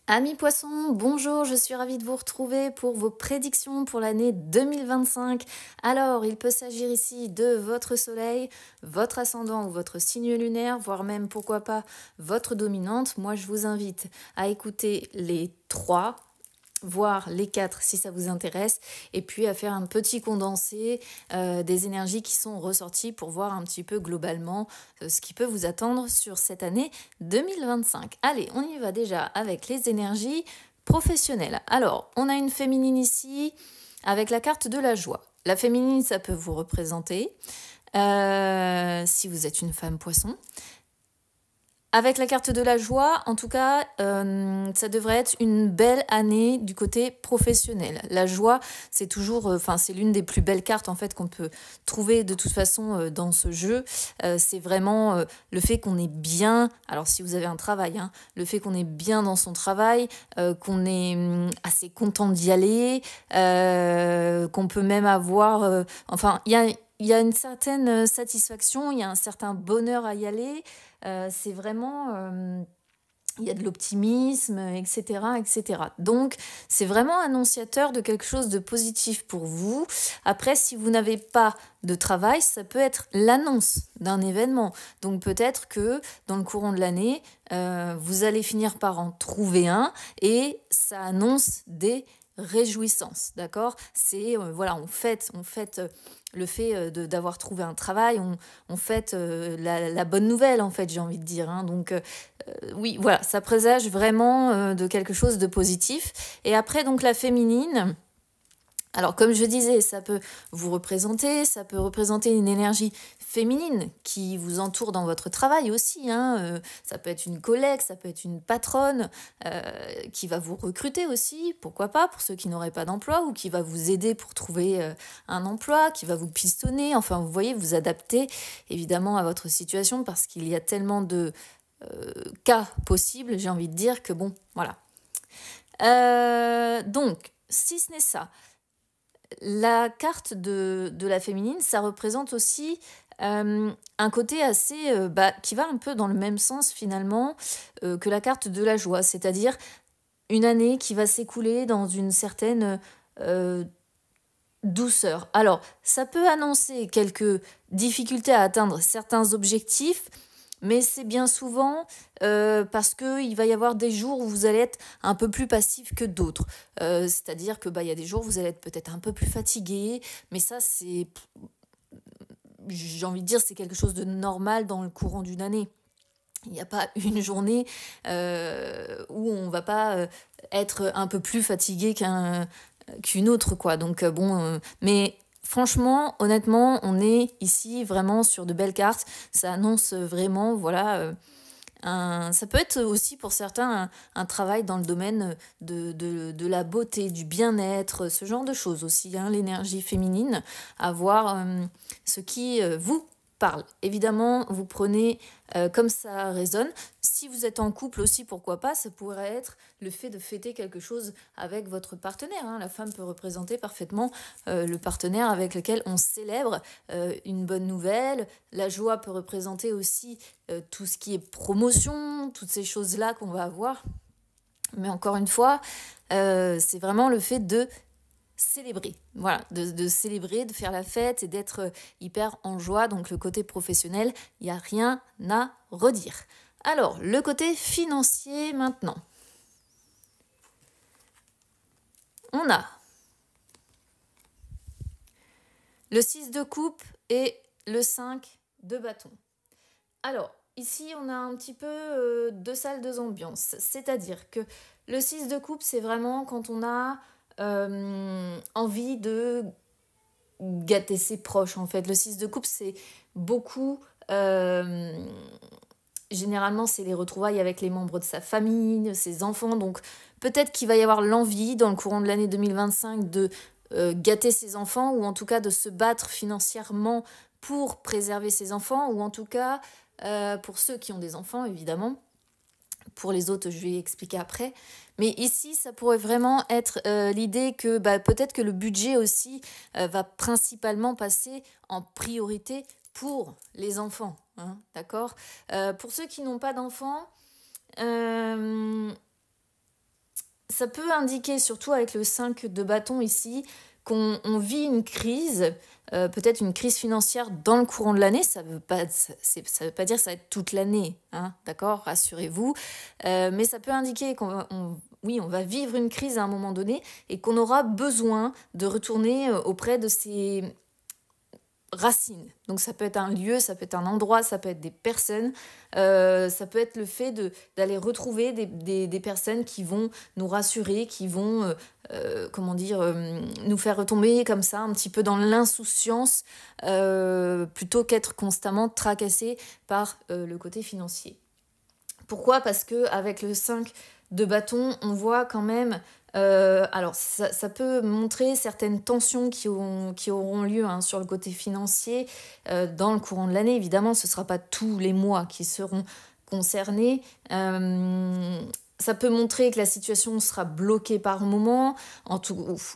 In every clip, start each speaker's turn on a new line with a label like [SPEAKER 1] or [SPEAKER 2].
[SPEAKER 1] Amis poissons, bonjour, je suis ravie de vous retrouver pour vos prédictions pour l'année 2025. Alors, il peut s'agir ici de votre soleil, votre ascendant ou votre signe lunaire, voire même, pourquoi pas, votre dominante. Moi, je vous invite à écouter les trois, voire les quatre si ça vous intéresse, et puis à faire un petit condensé des énergies qui sont ressorties pour voir un petit peu globalement ce qui peut vous attendre sur cette année 2025. Allez, on y va déjà avec les énergies professionnelles. Alors, on a une féminine ici avec la carte de la joie. La féminine, ça peut vous représenter si vous êtes une femme poisson. Avec la carte de la joie, en tout cas, ça devrait être une belle année du côté professionnel. La joie, c'est toujours, c'est l'une des plus belles cartes en fait qu'on peut trouver de toute façon dans ce jeu. C'est vraiment le fait qu'on est bien. Alors si vous avez un travail, le fait qu'on est bien dans son travail, qu'on est assez content d'y aller, qu'on peut même avoir, il y a une certaine satisfaction, il y a un certain bonheur à y aller. C'est vraiment, il y a de l'optimisme, etc., etc. Donc, c'est vraiment annonciateur de quelque chose de positif pour vous. Après, si vous n'avez pas de travail, ça peut être l'annonce d'un événement. Donc, peut-être que dans le courant de l'année, vous allez finir par en trouver un et ça annonce des réjouissances, d'accord? C'est, on fête le fait d'avoir trouvé un travail, on fête la bonne nouvelle, en fait, j'ai envie de dire. Donc, oui, voilà, ça présage vraiment de quelque chose de positif. Et après, donc, la féminine. Alors, comme je disais, ça peut vous représenter, ça peut représenter une énergie féminine qui vous entoure dans votre travail aussi. Ça peut être une collègue, ça peut être une patronne qui va vous recruter aussi, pourquoi pas, pour ceux qui n'auraient pas d'emploi, ou qui va vous aider pour trouver un emploi, qui va vous pistonner. Enfin, vous voyez, vous adaptez évidemment à votre situation parce qu'il y a tellement de cas possibles, j'ai envie de dire que bon, voilà. Donc, si ce n'est ça, la carte de la féminine, ça représente aussi un côté assez qui va un peu dans le même sens finalement que la carte de la joie, c'est-à-dire une année qui va s'écouler dans une certaine douceur. Alors, ça peut annoncer quelques difficultés à atteindre certains objectifs, mais c'est bien souvent parce qu'il va y avoir des jours où vous allez être un peu plus passif que d'autres. C'est-à-dire que y a des jours où vous allez être peut-être un peu plus fatigué, mais ça, j'ai envie de dire, c'est quelque chose de normal dans le courant d'une année. Il n'y a pas une journée où on va pas être un peu plus fatigué qu'une autre, quoi. Donc, mais franchement, honnêtement, on est ici vraiment sur de belles cartes. Ça annonce vraiment, voilà. Ça peut être aussi pour certains un travail dans le domaine de la beauté, du bien-être, ce genre de choses aussi, l'énergie féminine, à voir ce qui vous parle. Évidemment, vous prenez comme ça résonne. Si vous êtes en couple aussi, pourquoi pas, ça pourrait être le fait de fêter quelque chose avec votre partenaire. La femme peut représenter parfaitement le partenaire avec lequel on célèbre une bonne nouvelle. La joie peut représenter aussi tout ce qui est promotion, toutes ces choses-là qu'on va avoir. Mais encore une fois, c'est vraiment le fait de célébrer, voilà, de célébrer, de faire la fête et d'être hyper en joie. Donc le côté professionnel, il n'y a rien à redire. Alors, le côté financier maintenant. On a le 6 de coupe et le 5 de bâton. Alors, ici, on a un petit peu deux salles, deux ambiances. C'est-à-dire que le 6 de coupe, c'est vraiment quand on a envie de gâter ses proches, en fait. Le 6 de coupe, c'est beaucoup... généralement, c'est les retrouvailles avec les membres de sa famille, ses enfants. Donc, peut-être qu'il va y avoir l'envie, dans le courant de l'année 2025, de gâter ses enfants, ou en tout cas de se battre financièrement pour préserver ses enfants, ou en tout cas, pour ceux qui ont des enfants, évidemment. Pour les autres, je vais expliquer après. Mais ici, ça pourrait vraiment être l'idée que peut-être que le budget aussi va principalement passer en priorité pour les enfants. D'accord ? Pour ceux qui n'ont pas d'enfants, Ça peut indiquer, surtout avec le 5 de bâton ici, qu'on vit une crise, peut-être une crise financière dans le courant de l'année. Ça veut pas dire que ça va être toute l'année, hein, d'accord, rassurez-vous. Mais ça peut indiquer oui, on va vivre une crise à un moment donné et qu'on aura besoin de retourner auprès de ces racines. Donc ça peut être un lieu, ça peut être un endroit, ça peut être des personnes, ça peut être le fait d'aller retrouver des personnes qui vont nous rassurer, qui vont nous faire retomber comme ça un petit peu dans l'insouciance plutôt qu'être constamment tracassé par le côté financier. Pourquoi ? Parce qu'avec le 5 de bâton, on voit quand même alors, ça peut montrer certaines tensions qui auront lieu, hein, sur le côté financier dans le courant de l'année. Évidemment, ce ne sera pas tous les mois qui seront concernés. Ça peut montrer que la situation sera bloquée par moment,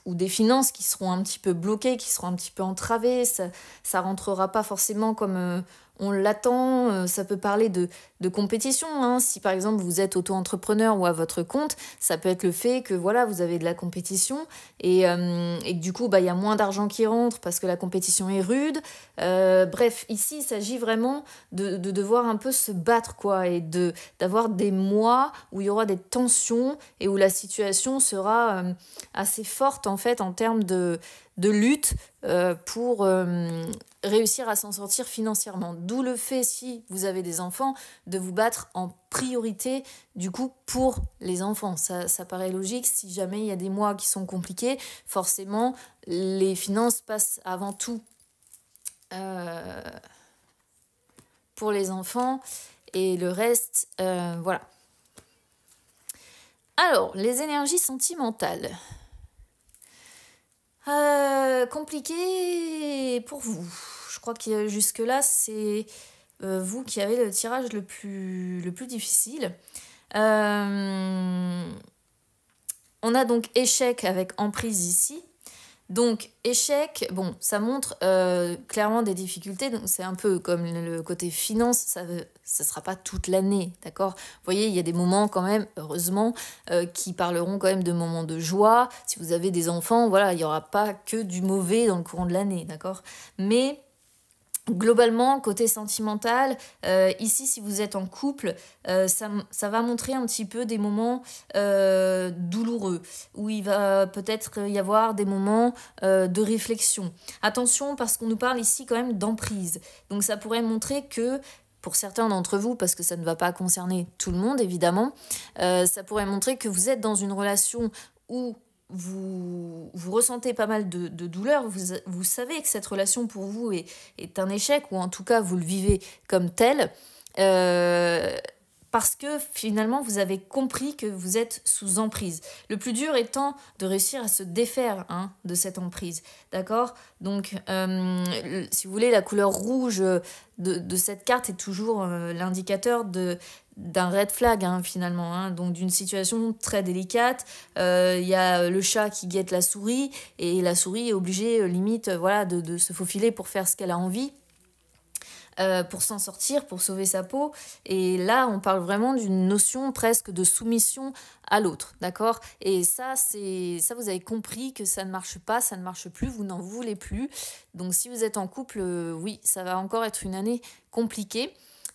[SPEAKER 1] ou des finances qui seront un petit peu bloquées, qui seront un petit peu entravées. Ça ne rentrera pas forcément comme on l'attend. Ça peut parler de compétition, hein. Si par exemple vous êtes auto-entrepreneur ou à votre compte, ça peut être le fait que voilà, vous avez de la compétition et que du coup il y a moins d'argent qui rentre parce que la compétition est rude. Bref, ici il s'agit vraiment de devoir un peu se battre, quoi, et d'avoir des mois où il y aura des tensions et où la situation sera assez forte en fait en termes de lutte pour réussir à s'en sortir financièrement. D'où le fait, si vous avez des enfants, de vous battre en priorité du coup pour les enfants. Ça paraît logique. Si jamais il y a des mois qui sont compliqués, forcément les finances passent avant tout pour les enfants et le reste, voilà. Alors, les énergies sentimentales. Compliqué pour vous. Je crois que jusque-là, c'est vous qui avez le tirage le plus difficile. On a donc échec avec emprise ici. Donc échec, bon, ça montre clairement des difficultés. Donc c'est un peu comme le côté finance, ça sera pas toute l'année, d'accord ? Vous voyez, il y a des moments quand même, heureusement, qui parleront quand même de moments de joie. Si vous avez des enfants, voilà, il y aura pas que du mauvais dans le courant de l'année, d'accord ? Mais globalement, côté sentimental, ici, si vous êtes en couple, ça va montrer un petit peu des moments douloureux, où il va peut-être y avoir des moments de réflexion. Attention, parce qu'on nous parle ici quand même d'emprise. Donc ça pourrait montrer que, pour certains d'entre vous, parce que ça ne va pas concerner tout le monde, évidemment, ça pourrait montrer que vous êtes dans une relation où vous ressentez pas mal de douleur, vous savez que cette relation pour vous est un échec, ou en tout cas vous le vivez comme tel, parce que finalement vous avez compris que vous êtes sous emprise. Le plus dur étant de réussir à se défaire, hein, de cette emprise, d'accord ? Donc si vous voulez, la couleur rouge de cette carte est toujours l'indicateur d'un red flag, hein, finalement, hein, donc d'une situation très délicate. Il y a le chat qui guette la souris et la souris est obligée limite voilà, de se faufiler pour faire ce qu'elle a envie, pour s'en sortir, pour sauver sa peau. Et là on parle vraiment d'une notion presque de soumission à l'autre, d'accord ? Et ça vous avez compris que ça ne marche pas, ça ne marche plus, vous n'en voulez plus. Donc si vous êtes en couple, oui, ça va encore être une année compliquée.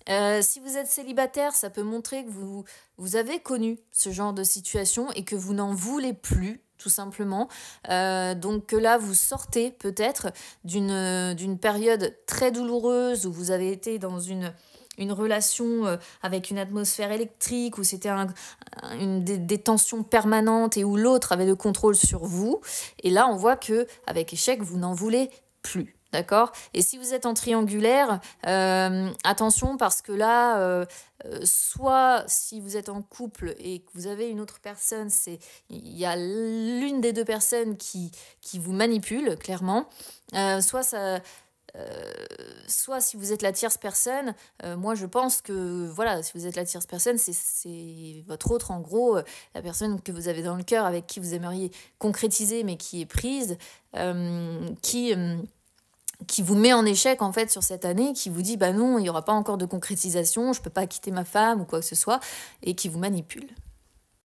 [SPEAKER 1] Si vous êtes célibataire, ça peut montrer que vous avez connu ce genre de situation et que vous n'en voulez plus, tout simplement. Donc que là, vous sortez peut-être d'une période très douloureuse où vous avez été dans une relation avec une atmosphère électrique, où c'était des tensions permanentes et où l'autre avait le contrôle sur vous. Et là, on voit qu'avec échec, vous n'en voulez plus. D'accord ? Et si vous êtes en triangulaire, attention, parce que là, soit si vous êtes en couple et que vous avez une autre personne, il y a l'une des deux personnes qui vous manipule, clairement. Soit si vous êtes la tierce personne, moi je pense que voilà, si vous êtes la tierce personne, c'est votre autre, en gros, la personne que vous avez dans le cœur, avec qui vous aimeriez concrétiser mais qui est prise, qui vous met en échec en fait sur cette année, qui vous dit bah non, il n'y aura pas encore de concrétisation, je peux pas quitter ma femme ou quoi que ce soit, et qui vous manipule.